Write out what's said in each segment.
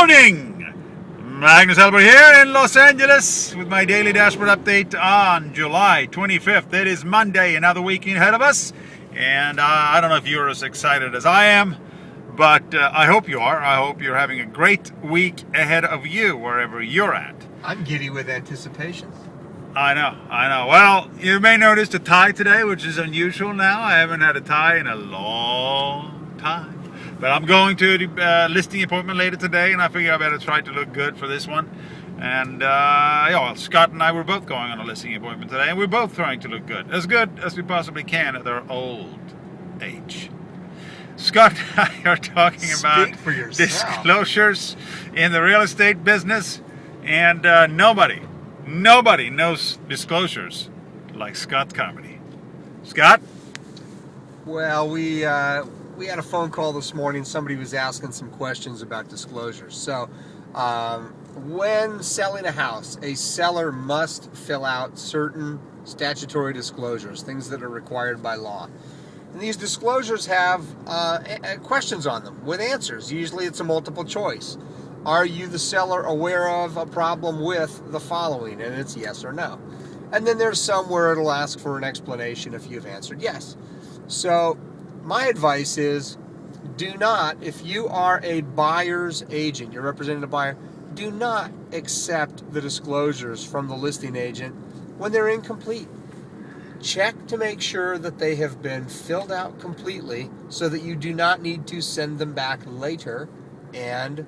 morning! Magnus Hellberg here in Los Angeles with my daily dashboard update on July 25th. It is Monday, another week ahead of us. And I don't know if you're as excited as I am, but I hope you are. I hope you're having a great week ahead of you, wherever you're at. I'm giddy with anticipation. I know. Well, you may notice a tie today, which is unusual now. I haven't had a tie in a long time. But I'm going to the listing appointment later today, and I figure I better try to look good for this one. And well, Scott and I were both going on a listing appointment today, and we're both trying to look good as we possibly can at our old age. Scott and I are talking about disclosures in the real estate business, and nobody knows disclosures like Scott Carmody. Scott? Well, we had a phone call this morning. Somebody was asking some questions about disclosures. So, when selling a house, a seller must fill out certain statutory disclosures, things that are required by law. And these disclosures have questions on them with answers. Usually it's a multiple choice. Are you, the seller, aware of a problem with the following? And it's yes or no. And then there's some where it'll ask for an explanation if you've answered yes. So my advice is, do not, if you are a buyer's agent, you're representing a buyer, do not accept the disclosures from the listing agent when they're incomplete. Check to make sure that they have been filled out completely so that you do not need to send them back later and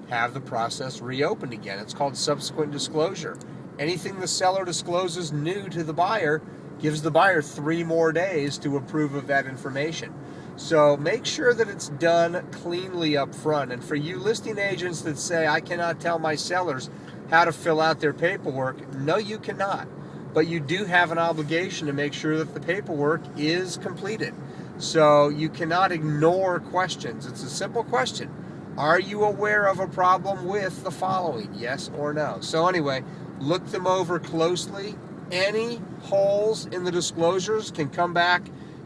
have the process reopened again. It's called subsequent disclosure. Anything the seller discloses new to the buyer gives the buyer 3 more days to approve of that information. So make sure that it's done cleanly up front. And for you listing agents that say, I cannot tell my sellers how to fill out their paperwork, no, you cannot. But you do have an obligation to make sure that the paperwork is completed. So you cannot ignore questions. It's a simple question. Are you aware of a problem with the following? Yes or no? So anyway, look them over closely. Any holes in the disclosures can come back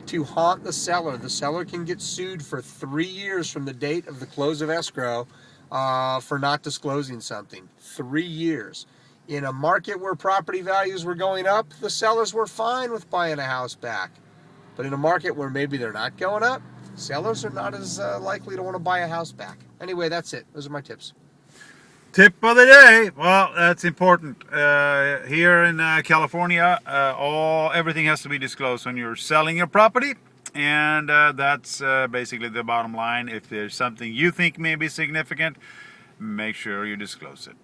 to haunt the seller. The seller can get sued for 3 years from the date of the close of escrow for not disclosing something. 3 years. In a market where property values were going up, the sellers were fine with buying a house back. But in a market where maybe they're not going up, sellers are not as likely to want to buy a house back. Anyway, that's it. Those are my tips. Tip of the day. Well, that's important. Here in California, everything has to be disclosed when you're selling your property. And that's basically the bottom line. If there's something you think may be significant, make sure you disclose it.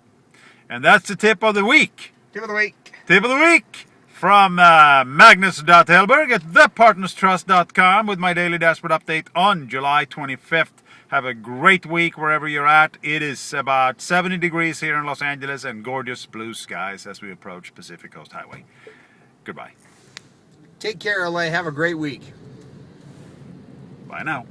And that's the tip of the week. Tip of the week. Tip of the week from Magnus.Hellberg at thepartnerstrust.com with my daily dashboard update on July 25th. Have a great week wherever you're at. It is about 70 degrees here in Los Angeles and gorgeous blue skies as we approach Pacific Coast Highway. Goodbye. Take care, LA. Have a great week. Bye now.